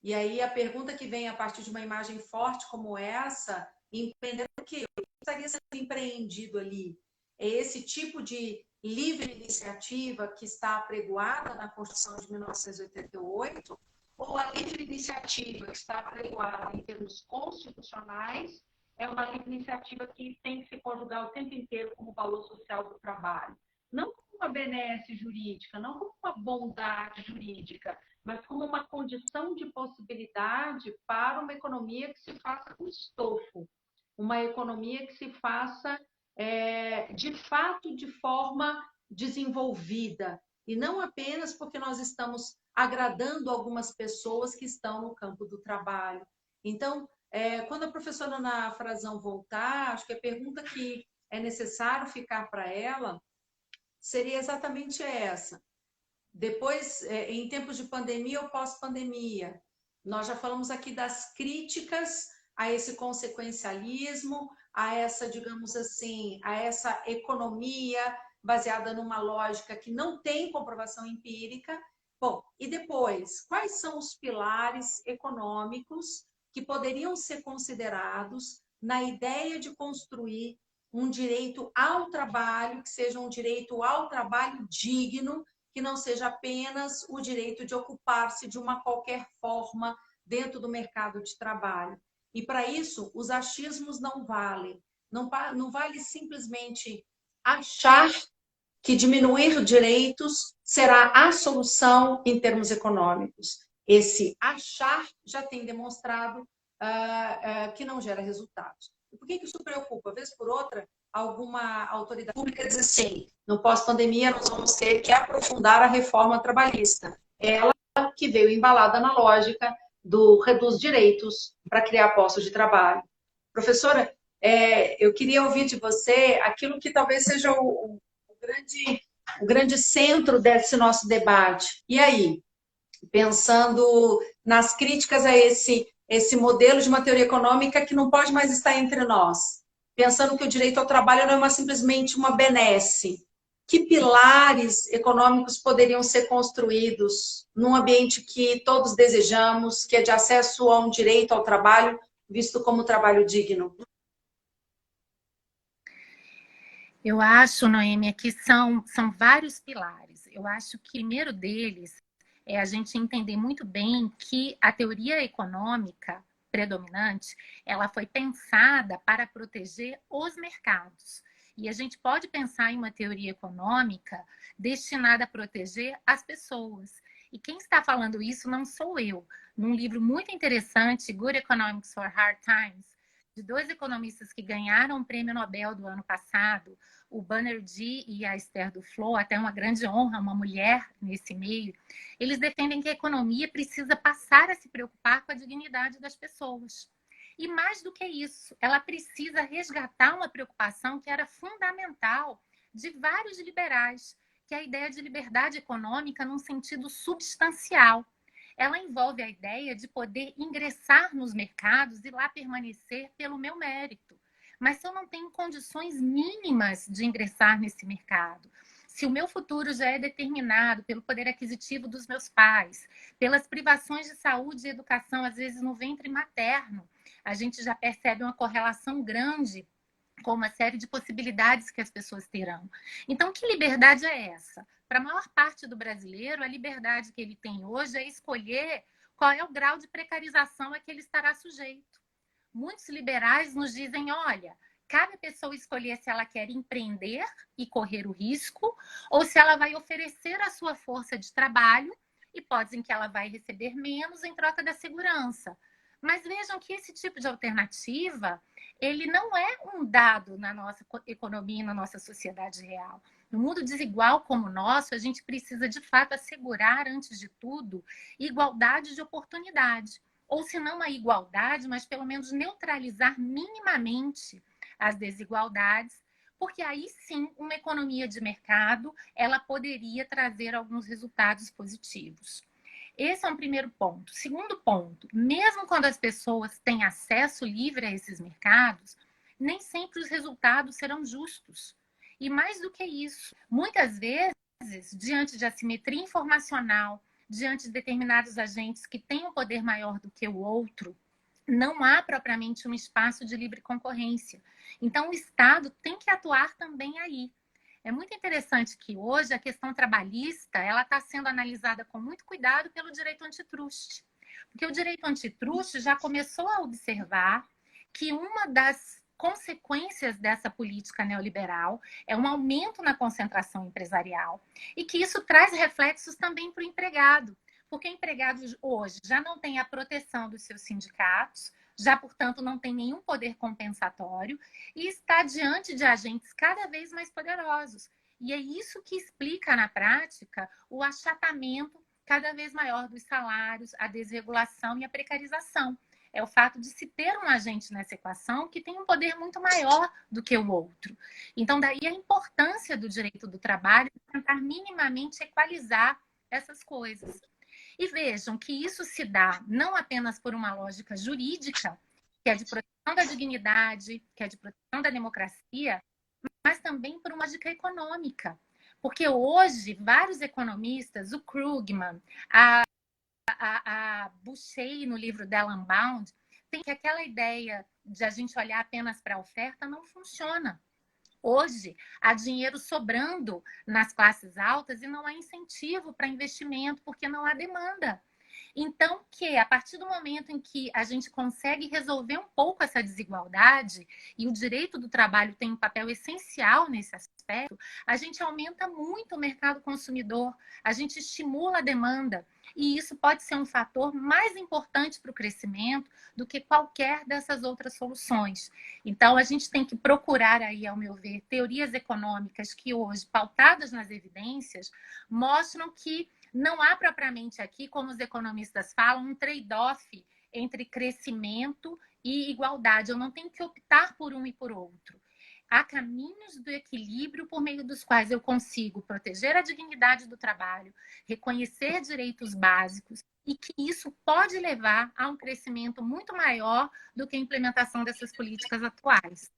E aí a pergunta que vem a partir de uma imagem forte como essa, empreender o quê? O que estaria sendo empreendido ali? É esse tipo de livre iniciativa que está apregoada na Constituição de 1988, ou a livre iniciativa que está apregoada em termos constitucionais é uma livre iniciativa que tem que se conjugar o tempo inteiro como valor social do trabalho? Não como uma benesse jurídica, não como uma bondade jurídica, mas como uma condição de possibilidade para uma economia que se faça com estofo, uma economia que se faça de fato de forma desenvolvida, e não apenas porque nós estamos agradando algumas pessoas que estão no campo do trabalho. Então, quando a professora Ana Frazão voltar, acho que a pergunta que é necessário ficar para ela seria exatamente essa. Depois, em tempos de pandemia ou pós-pandemia, nós já falamos aqui das críticas a esse consequencialismo, a essa, digamos assim, a essa economia baseada numa lógica que não tem comprovação empírica. Bom, e depois, quais são os pilares econômicos que poderiam ser considerados na ideia de construir um direito ao trabalho, que seja um direito ao trabalho digno, que não seja apenas o direito de ocupar-se de uma qualquer forma dentro do mercado de trabalho. E para isso, os achismos não valem. Não vale simplesmente achar que diminuir direitos será a solução em termos econômicos. Esse achar já tem demonstrado que não gera resultados. E por que isso preocupa? Vez por outra, alguma autoridade pública diz assim, no pós-pandemia nós vamos ter que aprofundar a reforma trabalhista. Ela que veio embalada na lógica do reduz direitos para criar postos de trabalho. Professora, eu queria ouvir de você aquilo que talvez seja o grande centro desse nosso debate. E aí, pensando nas críticas a esse modelo de uma teoria econômica que não pode mais estar entre nós, pensando que o direito ao trabalho não é simplesmente uma benesse, que pilares econômicos poderiam ser construídos num ambiente que todos desejamos, que é de acesso a um direito ao trabalho, visto como trabalho digno? Eu acho, Noêmia, que são vários pilares. Eu acho que o primeiro deles é a gente entender muito bem que a teoria econômica predominante, ela foi pensada para proteger os mercados. E a gente pode pensar em uma teoria econômica destinada a proteger as pessoas. E quem está falando isso não sou eu. Num livro muito interessante, Good Economics for Hard Times, de dois economistas que ganharam o prêmio Nobel do ano passado, o Banerjee e a Esther Duflo, até uma grande honra, uma mulher nesse meio, eles defendem que a economia precisa passar a se preocupar com a dignidade das pessoas. E mais do que isso, ela precisa resgatar uma preocupação que era fundamental de vários liberais, que é a ideia de liberdade econômica num sentido substancial. Ela envolve a ideia de poder ingressar nos mercados e lá permanecer pelo meu mérito. Mas se eu não tenho condições mínimas de ingressar nesse mercado, se o meu futuro já é determinado pelo poder aquisitivo dos meus pais, pelas privações de saúde e educação, às vezes no ventre materno, a gente já percebe uma correlação grande com uma série de possibilidades que as pessoas terão. Então, que liberdade é essa? Para a maior parte do brasileiro, a liberdade que ele tem hoje é escolher qual é o grau de precarização a que ele estará sujeito. Muitos liberais nos dizem, olha, cabe a pessoa escolher se ela quer empreender e correr o risco ou se ela vai oferecer a sua força de trabalho, hipótese em que ela vai receber menos em troca da segurança. Mas vejam que esse tipo de alternativa, ele não é um dado na nossa economia e na nossa sociedade real. No mundo desigual como o nosso, a gente precisa, de fato, assegurar, antes de tudo, igualdade de oportunidade. Ou se não a igualdade, mas pelo menos neutralizar minimamente as desigualdades, porque aí sim, uma economia de mercado, ela poderia trazer alguns resultados positivos. Esse é um primeiro ponto. Segundo ponto, mesmo quando as pessoas têm acesso livre a esses mercados, nem sempre os resultados serão justos. E mais do que isso, muitas vezes, diante de assimetria informacional, diante de determinados agentes que têm um poder maior do que o outro, não há propriamente um espaço de livre concorrência. Então, o Estado tem que atuar também aí. É muito interessante que hoje a questão trabalhista ela está sendo analisada com muito cuidado pelo direito antitruste. Porque o direito antitruste já começou a observar que uma das consequências dessa política neoliberal é um aumento na concentração empresarial e que isso traz reflexos também para o empregado, porque o empregado hoje já não tem a proteção dos seus sindicatos, já, portanto, não tem nenhum poder compensatório e está diante de agentes cada vez mais poderosos. E é isso que explica, na prática, o achatamento cada vez maior dos salários, a desregulação e a precarização. É o fato de se ter um agente nessa equação que tem um poder muito maior do que o outro. Então, daí a importância do direito do trabalho tentar minimamente equalizar essas coisas. E vejam que isso se dá não apenas por uma lógica jurídica, que é de proteção da dignidade, que é de proteção da democracia, mas também por uma lógica econômica. Porque hoje, vários economistas, o Krugman, a Boucher, no livro dela Unbound, tem que aquela ideia de a gente olhar apenas para a oferta não funciona. Hoje, há dinheiro sobrando nas classes altas e não há incentivo para investimento, porque não há demanda. Então, que a partir do momento em que a gente consegue resolver um pouco essa desigualdade, e o direito do trabalho tem um papel essencial nesse aspecto, a gente aumenta muito o mercado consumidor, a gente estimula a demanda, e isso pode ser um fator mais importante para o crescimento do que qualquer dessas outras soluções. Então, a gente tem que procurar aí, ao meu ver, teorias econômicas que hoje, pautadas nas evidências, mostram que não há propriamente aqui, como os economistas falam, um trade-off entre crescimento e igualdade. Eu não tenho que optar por um e por outro. Há caminhos do equilíbrio por meio dos quais eu consigo proteger a dignidade do trabalho, reconhecer direitos básicos e que isso pode levar a um crescimento muito maior do que a implementação dessas políticas atuais.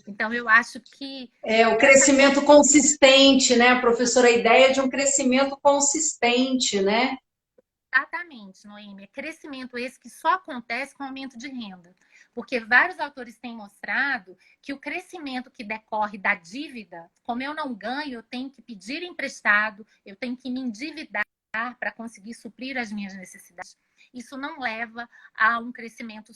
Então, eu acho que... O crescimento consistente, né, professora? A ideia de um crescimento consistente, né? Exatamente, Noêmia. Crescimento esse que só acontece com aumento de renda. Porque vários autores têm mostrado que o crescimento que decorre da dívida, como eu não ganho, eu tenho que pedir emprestado, eu tenho que me endividar para conseguir suprir as minhas necessidades. Isso não leva a um crescimento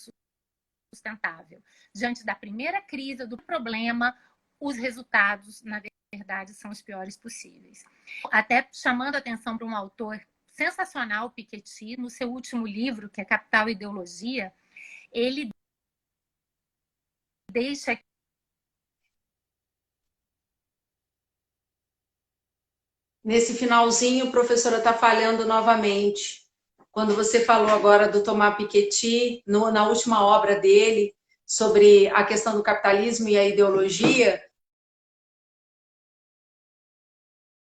sustentável. Diante da primeira crise, do problema, os resultados, na verdade, são os piores possíveis. Até chamando a atenção para um autor sensacional, Piketty, no seu último livro, que é Capital e Ideologia, ele deixa... Nesse finalzinho, professora, está falhando novamente. Quando você falou agora do Thomas Piketty, na última obra dele, sobre a questão do capitalismo e a ideologia,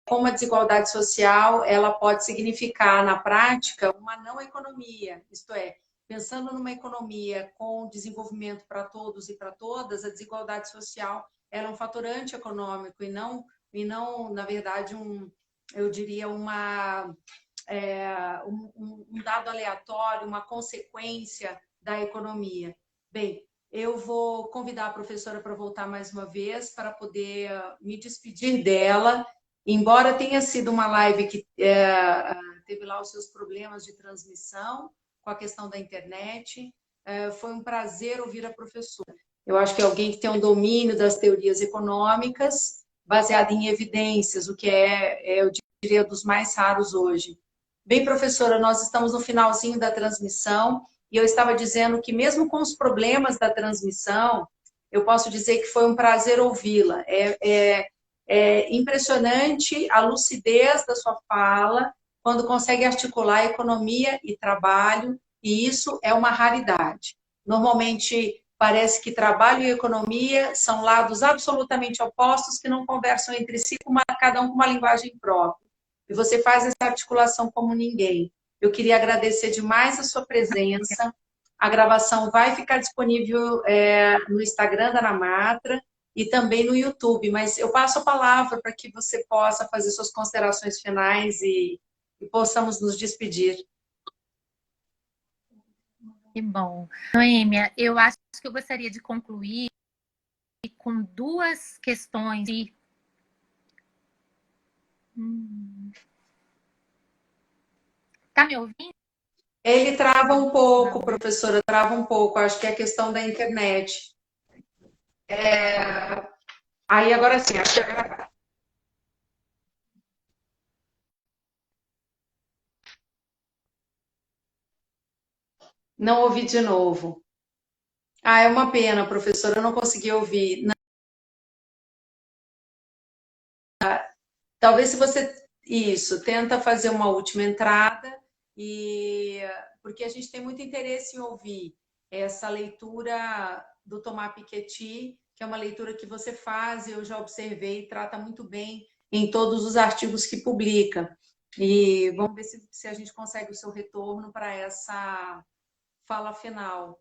como a desigualdade social ela pode significar, na prática, uma não economia, isto é, pensando numa economia com desenvolvimento para todos e para todas, a desigualdade social ela é um fator antieconômico e não na verdade, eu diria, um dado aleatório, uma consequência da economia. Bem, eu vou convidar a professora para voltar mais uma vez, para poder me despedir dela. Embora tenha sido uma live que teve lá os seus problemas de transmissão, com a questão da internet, foi um prazer ouvir a professora. Eu acho que é alguém que tem um domínio das teorias econômicas, baseado em evidências, o que eu diria, dos mais raros hoje. Bem, professora, nós estamos no finalzinho da transmissão e eu estava dizendo que mesmo com os problemas da transmissão, eu posso dizer que foi um prazer ouvi-la. É impressionante a lucidez da sua fala, quando consegue articular economia e trabalho, e isso é uma raridade. Normalmente, parece que trabalho e economia são lados absolutamente opostos que não conversam entre si, cada um com uma linguagem própria. E você faz essa articulação como ninguém. Eu queria agradecer demais a sua presença. A gravação vai ficar disponível no Instagram da Ana Matra e também no YouTube, mas eu passo a palavra para que você possa fazer suas considerações finais e possamos nos despedir. Que bom. Noêmia, eu acho que eu gostaria de concluir com duas questões. Tá me ouvindo? Ele trava um pouco, professora, trava um pouco. Acho que é a questão da internet. Aí, agora sim, acho que agora... Não ouvi de novo. É uma pena, professora, eu não consegui ouvir. Talvez se você... Isso, tenta fazer uma última entrada, porque a gente tem muito interesse em ouvir essa leitura do Thomas Piketty, que é uma leitura que você faz, eu já observei, trata muito bem em todos os artigos que publica. E vamos ver se a gente consegue o seu retorno para essa fala final.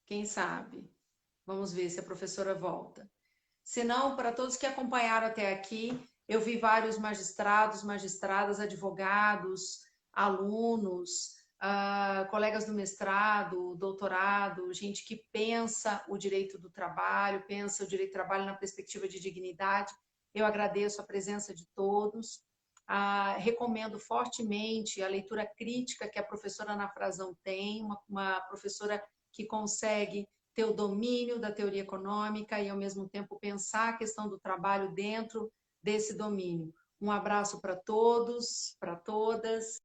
Quem sabe? Vamos ver se a professora volta. Se não, para todos que acompanharam até aqui, eu vi vários magistrados, magistradas, advogados, alunos, colegas do mestrado, doutorado, gente que pensa o direito do trabalho, pensa o direito do trabalho na perspectiva de dignidade. Eu agradeço a presença de todos. Recomendo fortemente a leitura crítica que a professora Ana Frazão tem, uma professora que consegue ter o domínio da teoria econômica e, ao mesmo tempo, pensar a questão do trabalho dentro desse domínio. Um abraço para todos, para todas.